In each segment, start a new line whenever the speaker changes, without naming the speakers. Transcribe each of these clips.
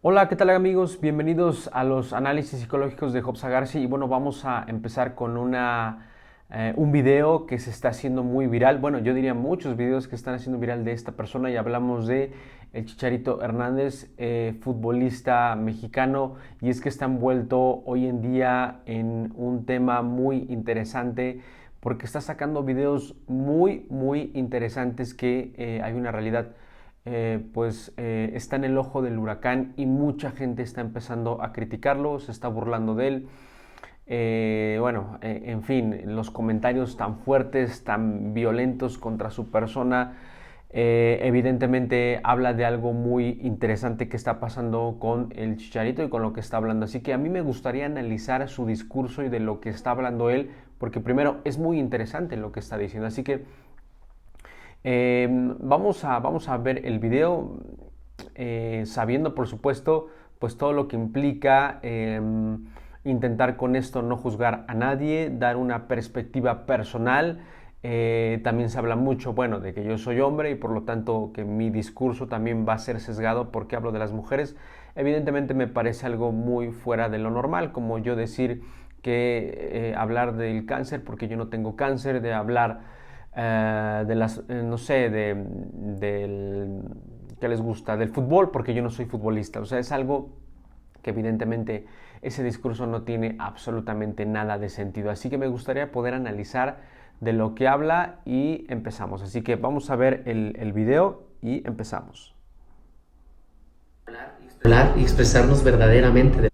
Hola, ¿qué tal amigos? Bienvenidos a los análisis psicológicos de Job Sagarsi y bueno, vamos a empezar con un video que se está haciendo muy viral. Bueno, yo diría muchos videos que están haciendo viral de esta persona y hablamos de el Chicharito Hernández, futbolista mexicano, y es que está envuelto hoy en día en un tema muy interesante porque está sacando videos muy interesantes que hay una realidad está en el ojo del huracán y mucha gente está empezando a criticarlo, se está burlando de él. En fin, los comentarios tan fuertes, tan violentos contra su persona, evidentemente habla de algo muy interesante que está pasando con el Chicharito y con lo que está hablando. Así que a mí me gustaría analizar su discurso y de lo que está hablando él, porque primero es muy interesante lo que está diciendo. Así que vamos a ver el video sabiendo, por supuesto, pues todo lo que implica intentar con esto no juzgar a nadie, dar una perspectiva personal. También se habla mucho, bueno, de que yo soy hombre y por lo tanto que mi discurso también va a ser sesgado porque hablo de las mujeres. Evidentemente me parece algo muy fuera de lo normal, como yo decir que hablar del cáncer porque yo no tengo cáncer, de hablar de las, no sé, del, ¿qué les gusta? Del fútbol, porque yo no soy futbolista. O sea, es algo que evidentemente ese discurso no tiene absolutamente nada de sentido. Así que me gustaría poder analizar de lo que habla y empezamos. Así que vamos a ver el video y empezamos.
Hablar y expresarnos verdaderamente.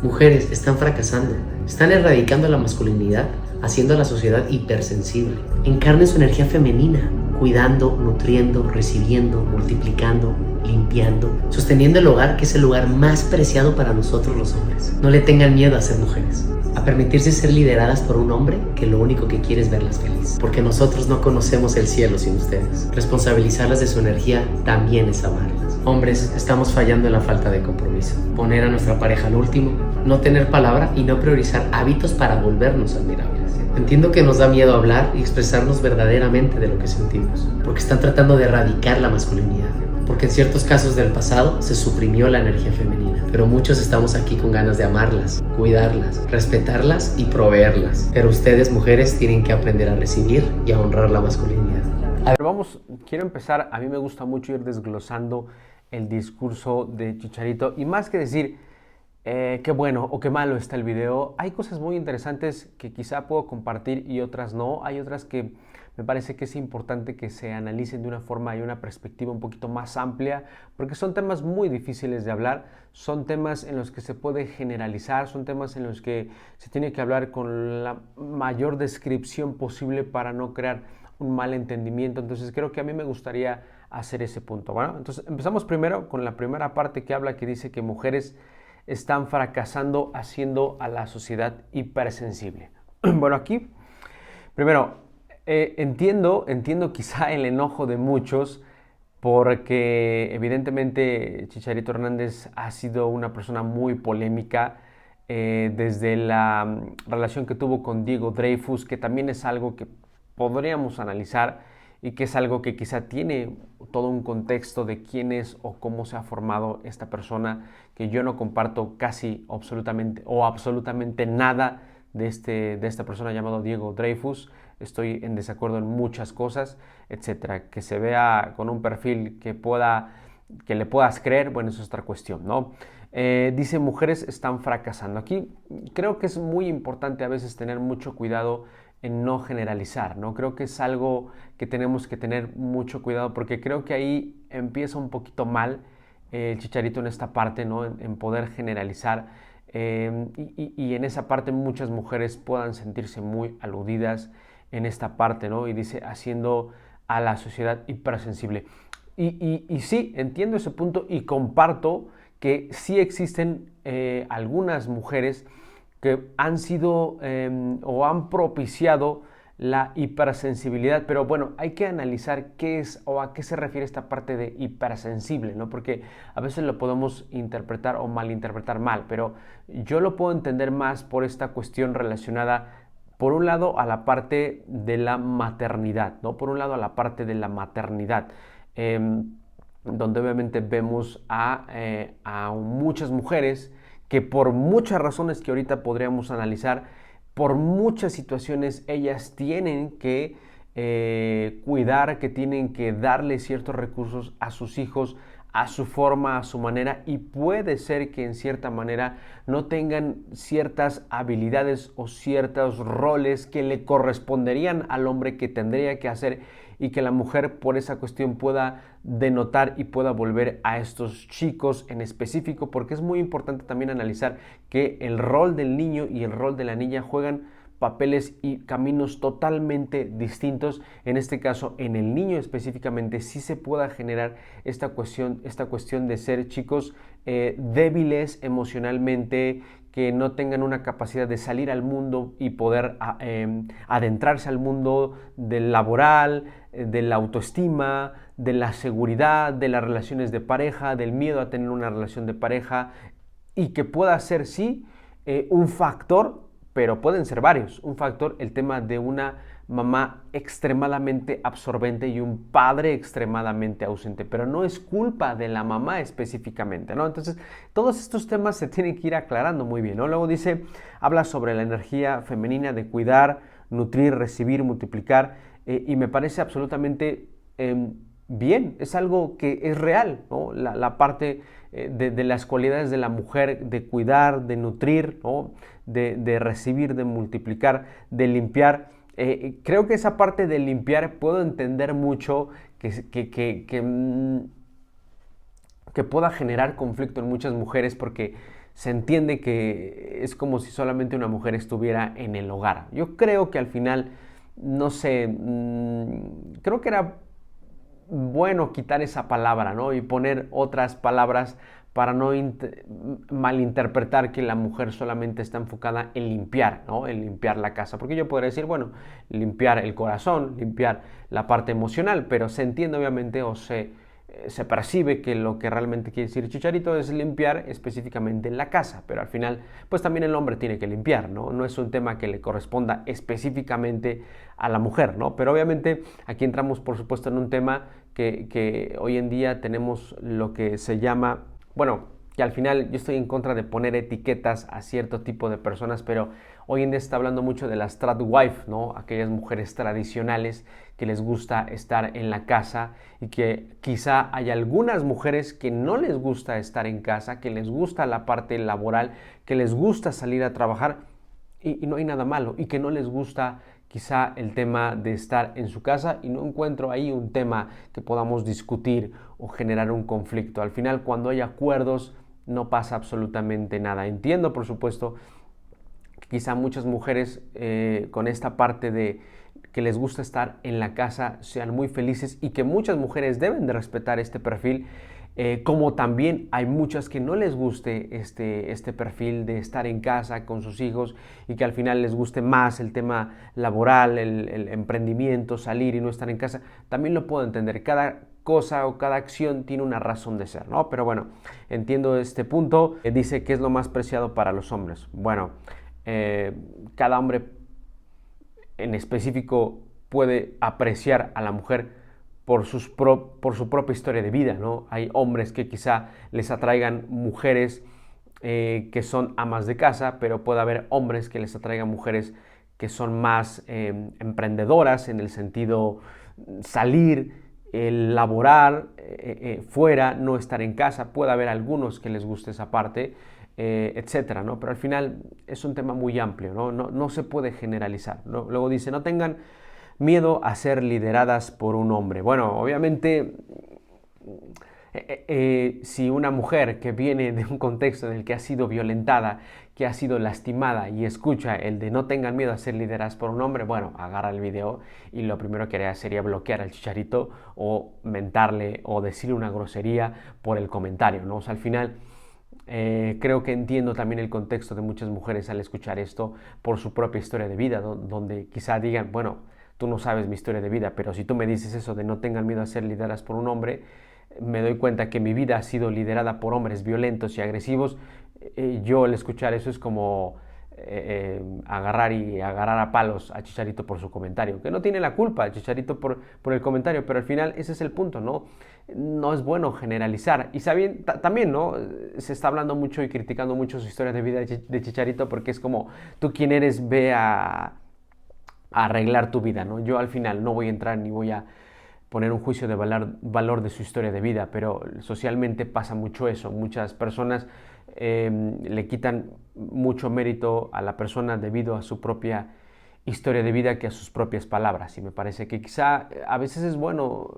Mujeres están fracasando, están erradicando la masculinidad, haciendo a la sociedad hipersensible. Encarnen su energía femenina, cuidando, nutriendo, recibiendo, multiplicando, limpiando, sosteniendo el hogar, que es el lugar más preciado para nosotros los hombres. No le tengan miedo a ser mujeres, a permitirse ser lideradas por un hombre que lo único que quiere es verlas felices. Porque nosotros no conocemos el cielo sin ustedes. Responsabilizarlas de su energía también es amarlas. Hombres, estamos fallando en la falta de compromiso. Poner a nuestra pareja al último, no tener palabra y no priorizar hábitos para volvernos admirables. Entiendo que nos da miedo hablar y expresarnos verdaderamente de lo que sentimos, porque están tratando de erradicar la masculinidad. Porque en ciertos casos del pasado se suprimió la energía femenina, pero muchos estamos aquí con ganas de amarlas, cuidarlas, respetarlas y proveerlas. Pero ustedes, mujeres, tienen que aprender a recibir y a honrar la masculinidad.
A ver, quiero empezar, a mí me gusta mucho ir desglosando el discurso de Chicharito y más que decir qué bueno o qué malo está el video, hay cosas muy interesantes que quizá puedo compartir y otras no, hay otras que me parece que es importante que se analicen de una forma y una perspectiva un poquito más amplia, porque son temas muy difíciles de hablar, son temas en los que se puede generalizar, son temas en los que se tiene que hablar con la mayor descripción posible para no crear un mal entendimiento. Entonces creo que a mí me gustaría hacer ese punto. Bueno, entonces empezamos primero con la primera parte que habla, que dice que mujeres están fracasando haciendo a la sociedad hipersensible. Bueno, aquí, primero, entiendo quizá el enojo de muchos porque evidentemente Chicharito Hernández ha sido una persona muy polémica desde la relación que tuvo con Diego Dreyfus, que también es algo que podríamos analizar y que es algo que quizá tiene todo un contexto de quién es o cómo se ha formado esta persona, que yo no comparto casi absolutamente nada de esta persona llamado Diego Dreyfus. Estoy en desacuerdo en muchas cosas, etcétera. Que se vea con un perfil que le puedas creer, bueno, eso es otra cuestión, ¿no? Dice, mujeres están fracasando. Aquí creo que es muy importante a veces tener mucho cuidado en no generalizar, ¿no? Creo que es algo que tenemos que tener mucho cuidado porque creo que ahí empieza un poquito mal el Chicharito en esta parte, ¿no? En poder generalizar y en esa parte muchas mujeres puedan sentirse muy aludidas en esta parte, ¿no? Y dice, haciendo a la sociedad hipersensible. Y sí, entiendo ese punto y comparto que sí existen algunas mujeres que han sido o han propiciado la hipersensibilidad, pero bueno, hay que analizar qué es o a qué se refiere esta parte de hipersensible, ¿no? Porque a veces lo podemos interpretar o malinterpretar mal, pero yo lo puedo entender más por esta cuestión relacionada, por un lado, a la parte de la maternidad, ¿no? Por un lado, a la parte de la maternidad. donde obviamente vemos a muchas mujeres que por muchas razones que ahorita podríamos analizar, por muchas situaciones ellas tienen que cuidar, que tienen que darle ciertos recursos a sus hijos, a su forma, a su manera, y puede ser que en cierta manera no tengan ciertas habilidades o ciertos roles que le corresponderían al hombre, que tendría que hacer, y que la mujer por esa cuestión pueda denotar y pueda volver a estos chicos en específico, porque es muy importante también analizar que el rol del niño y el rol de la niña juegan papeles y caminos totalmente distintos. En este caso, en el niño específicamente, sí se pueda generar esta cuestión de ser chicos débiles emocionalmente, que no tengan una capacidad de salir al mundo y poder adentrarse al mundo del laboral, de la autoestima, de la seguridad, de las relaciones de pareja, del miedo a tener una relación de pareja, y que pueda ser, sí, un factor, pero pueden ser varios. Un factor, el tema de una mamá extremadamente absorbente y un padre extremadamente ausente, pero no es culpa de la mamá específicamente, ¿no? Entonces, todos estos temas se tienen que ir aclarando muy bien, ¿no? Luego dice, habla sobre la energía femenina de cuidar, nutrir, recibir, multiplicar, y me parece absolutamente bien, es algo que es real, ¿no? La parte de las cualidades de la mujer, de cuidar, de nutrir, ¿no? De recibir, de multiplicar, de limpiar. Creo que esa parte de limpiar puedo entender mucho que pueda generar conflicto en muchas mujeres, porque se entiende que es como si solamente una mujer estuviera en el hogar. Yo creo que al final, no sé, creo que era bueno quitar esa palabra, ¿no? Y poner otras palabras para no malinterpretar que la mujer solamente está enfocada en limpiar, ¿no? En limpiar la casa. Porque yo podría decir, bueno, limpiar el corazón, limpiar la parte emocional, pero se entiende obviamente o se percibe que lo que realmente quiere decir Chicharito es limpiar específicamente la casa, pero al final pues también el hombre tiene que limpiar, ¿no? No es un tema que le corresponda específicamente a la mujer, ¿no? Pero obviamente aquí entramos por supuesto en un tema que hoy en día tenemos lo que se llama, bueno, que al final yo estoy en contra de poner etiquetas a cierto tipo de personas, pero hoy en día se está hablando mucho de las tradwife, ¿no? Aquellas mujeres tradicionales que les gusta estar en la casa, y que quizá hay algunas mujeres que no les gusta estar en casa, que les gusta la parte laboral, que les gusta salir a trabajar, y no hay nada malo, y que no les gusta quizá el tema de estar en su casa, y no encuentro ahí un tema que podamos discutir o generar un conflicto. Al final, cuando hay acuerdos, no pasa absolutamente nada. Entiendo, por supuesto, que quizá muchas mujeres con esta parte de que les gusta estar en la casa sean muy felices, y que muchas mujeres deben de respetar este perfil, como también hay muchas que no les guste este perfil de estar en casa con sus hijos, y que al final les guste más el tema laboral, el emprendimiento, salir y no estar en casa. También lo puedo entender, cada cosa o cada acción tiene una razón de ser, ¿no? Pero bueno, entiendo este punto. Dice que es lo más preciado para los hombres. Bueno, cada hombre en específico puede apreciar a la mujer por su propia historia de vida, ¿no? Hay hombres que quizá les atraigan mujeres que son amas de casa, pero puede haber hombres que les atraigan mujeres que son más emprendedoras, en el sentido salir, laborar fuera, no estar en casa. Puede haber algunos que les guste esa parte, etcétera, ¿no? Pero al final es un tema muy amplio, ¿no? No se puede generalizar, ¿no? Luego dice, no tengan miedo a ser lideradas por un hombre. Bueno, obviamente, si una mujer que viene de un contexto en el que ha sido violentada, que ha sido lastimada, y escucha el de no tengan miedo a ser lideradas por un hombre, bueno, agarra el video y lo primero que haría sería bloquear al Chicharito, o mentarle o decirle una grosería por el comentario, ¿no? O sea, al final creo que entiendo también el contexto de muchas mujeres al escuchar esto por su propia historia de vida, donde quizá digan, bueno, tú no sabes mi historia de vida, pero si tú me dices eso de no tengan miedo a ser lideradas por un hombre, me doy cuenta que mi vida ha sido liderada por hombres violentos y agresivos. Yo al escuchar eso es como agarrar a palos a Chicharito por su comentario, que no tiene la culpa Chicharito por el comentario, pero al final ese es el punto, ¿no? no es bueno generalizar. Y también, ¿no? Se está hablando mucho y criticando mucho su historia de vida de Chicharito porque es como, tú quién eres, ve a arreglar tu vida, ¿no? Yo al final no voy a entrar ni voy a poner un juicio de valor de su historia de vida, pero socialmente pasa mucho eso. Muchas personas le quitan mucho mérito a la persona debido a su propia historia de vida que a sus propias palabras. Y me parece que quizá a veces es bueno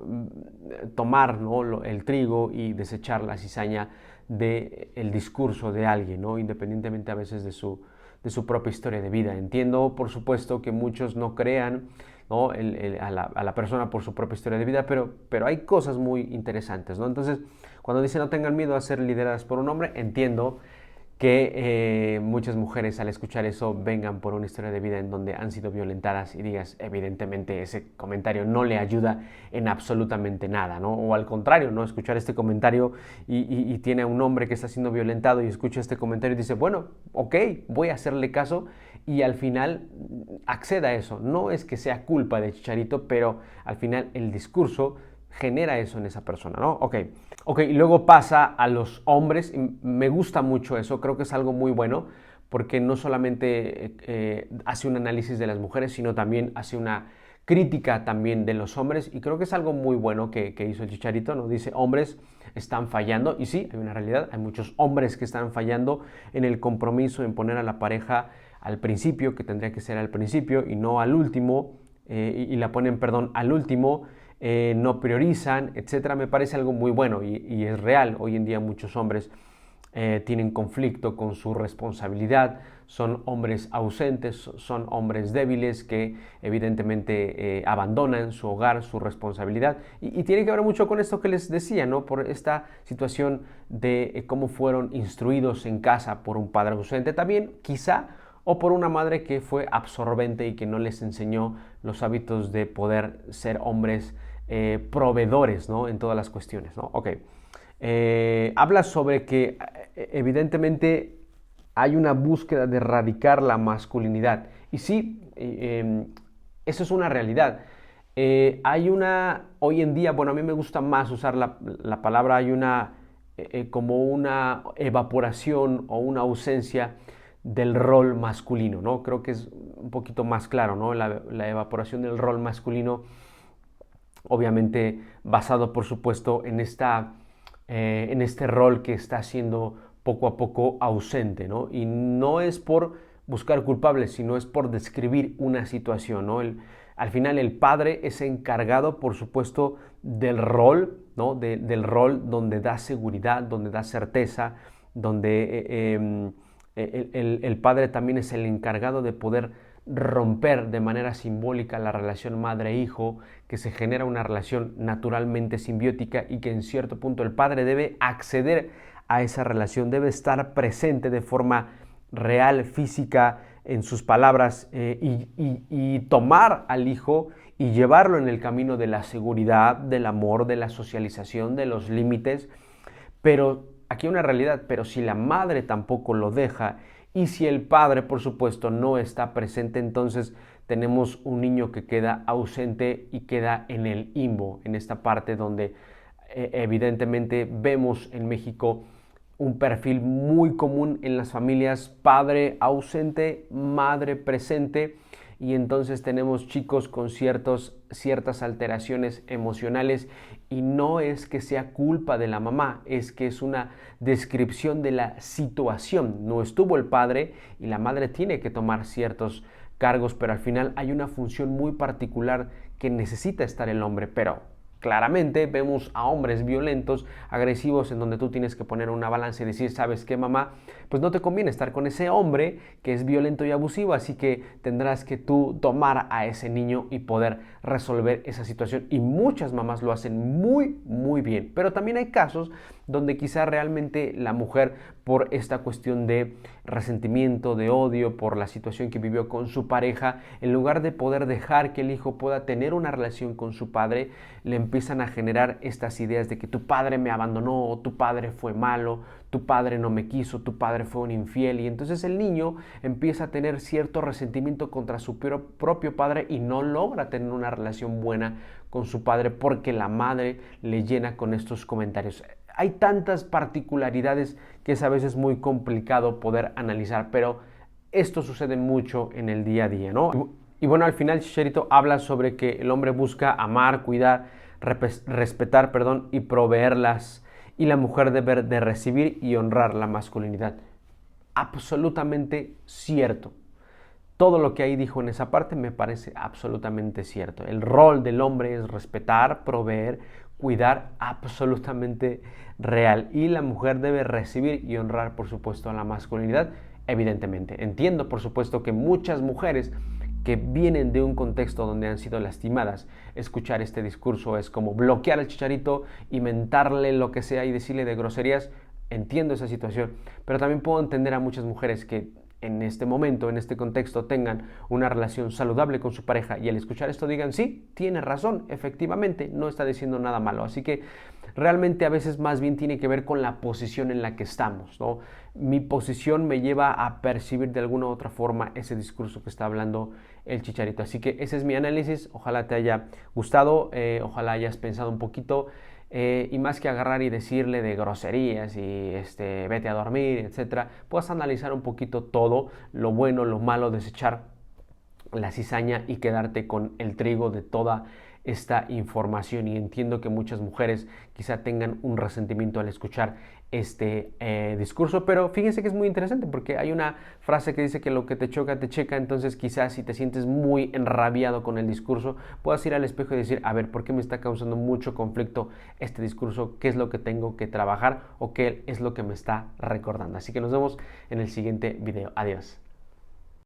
tomar, ¿no?, el trigo y desechar la cizaña del discurso de alguien, ¿no?, independientemente a veces de su propia historia de vida. Entiendo, por supuesto, que muchos no crean, ¿no?, a la persona por su propia historia de vida, pero hay cosas muy interesantes, ¿no? Entonces, cuando dice no tengan miedo a ser lideradas por un hombre, entiendo que muchas mujeres al escuchar eso vengan por una historia de vida en donde han sido violentadas y digas, evidentemente ese comentario no le ayuda en absolutamente nada, ¿no? O al contrario, ¿no? Escuchar este comentario y tiene a un hombre que está siendo violentado y escucha este comentario y dice, bueno, ok, voy a hacerle caso, y al final acceda a eso. No es que sea culpa de Chicharito, pero al final el discurso genera eso en esa persona, ¿no? Ok, y luego pasa a los hombres, y me gusta mucho eso, creo que es algo muy bueno, porque no solamente hace un análisis de las mujeres, sino también hace una crítica también de los hombres, y creo que es algo muy bueno que hizo el Chicharito, ¿no? Dice, hombres están fallando, y sí, hay una realidad, hay muchos hombres que están fallando en el compromiso, en poner a la pareja al principio, que tendría que ser al principio, y no al último, y la ponen, perdón, al último, no priorizan, etcétera. Me parece algo muy bueno y es real. Hoy en día muchos hombres tienen conflicto con su responsabilidad, son hombres ausentes, son hombres débiles que evidentemente abandonan su hogar, su responsabilidad, y tiene que ver mucho con esto que les decía, ¿no? Por esta situación de cómo fueron instruidos en casa por un padre ausente, también quizá, o por una madre que fue absorbente y que no les enseñó los hábitos de poder ser hombres proveedores, ¿no?, en todas las cuestiones, ¿no? Ok. Habla sobre que evidentemente hay una búsqueda de erradicar la masculinidad. Y sí, eso es una realidad. Hay una, hoy en día, bueno, a mí me gusta más usar la palabra, hay una, como una evaporación o una ausencia del rol masculino, ¿no? Creo que es un poquito más claro, ¿no? La evaporación del rol masculino, obviamente basado, por supuesto, en este rol que está siendo poco a poco ausente, ¿no? Y no es por buscar culpables, sino es por describir una situación, ¿no? Al final el padre es encargado, por supuesto, del rol, ¿no? Del rol donde da seguridad, donde da certeza, donde el padre también es el encargado de poder romper de manera simbólica la relación madre-hijo, que se genera una relación naturalmente simbiótica y que en cierto punto el padre debe acceder a esa relación, debe estar presente de forma real, física, en sus palabras, y tomar al hijo y llevarlo en el camino de la seguridad, del amor, de la socialización, de los límites. Pero aquí hay una realidad, pero si la madre tampoco lo deja y si el padre, por supuesto, no está presente, entonces tenemos un niño que queda ausente y queda en el limbo, en esta parte donde evidentemente vemos en México un perfil muy común en las familias: padre ausente, madre presente, y entonces tenemos chicos con ciertas alteraciones emocionales, y no es que sea culpa de la mamá, es que es una descripción de la situación. No estuvo el padre y la madre tiene que tomar ciertos cargos, pero al final hay una función muy particular que necesita estar el hombre. Pero claramente vemos a hombres violentos, agresivos, en donde tú tienes que poner una balanza y decir, ¿sabes qué, mamá? Pues no te conviene estar con ese hombre que es violento y abusivo, así que tendrás que tú tomar a ese niño y poder resolver esa situación. Y muchas mamás lo hacen muy, muy bien. Pero también hay casos donde quizá realmente la mujer, por esta cuestión de resentimiento, de odio, por la situación que vivió con su pareja, en lugar de poder dejar que el hijo pueda tener una relación con su padre, le empiezan a generar estas ideas de que tu padre me abandonó, o tu padre fue malo, tu padre no me quiso, tu padre fue un infiel, y entonces el niño empieza a tener cierto resentimiento contra su propio padre y no logra tener una relación buena con su padre porque la madre le llena con estos comentarios. Hay tantas particularidades que es a veces muy complicado poder analizar, pero esto sucede mucho en el día a día, ¿no? Y bueno, al final Chicharito habla sobre que el hombre busca amar, cuidar, respetar, perdón, y proveerlas, y la mujer debe de recibir y honrar la masculinidad. Absolutamente cierto. Todo lo que ahí dijo en esa parte me parece absolutamente cierto. El rol del hombre es respetar, proveer, cuidar, absolutamente real. Y la mujer debe recibir y honrar, por supuesto, a la masculinidad, evidentemente. Entiendo, por supuesto, que muchas mujeres que vienen de un contexto donde han sido lastimadas, escuchar este discurso es como bloquear al Chicharito y mentarle lo que sea y decirle de groserías. Entiendo esa situación, pero también puedo entender a muchas mujeres que en este momento, en este contexto, tengan una relación saludable con su pareja y al escuchar esto digan, sí, tiene razón, efectivamente, no está diciendo nada malo. Así que realmente a veces más bien tiene que ver con la posición en la que estamos, ¿no? Mi posición me lleva a percibir de alguna u otra forma ese discurso que está hablando el Chicharito. Así que ese es mi análisis, ojalá te haya gustado, ojalá hayas pensado un poquito. Y más que agarrar y decirle de groserías y vete a dormir, etcétera, puedas analizar un poquito todo, lo bueno, lo malo, desechar la cizaña y quedarte con el trigo de toda esta información. Y entiendo que muchas mujeres quizá tengan un resentimiento al escuchar este discurso, pero fíjense que es muy interesante porque hay una frase que dice que lo que te choca te checa. Entonces quizás si te sientes muy enrabiado con el discurso, puedas ir al espejo y decir, a ver, ¿por qué me está causando mucho conflicto este discurso? ¿Qué es lo que tengo que trabajar o qué es lo que me está recordando? Así que nos vemos en el siguiente video. Adiós.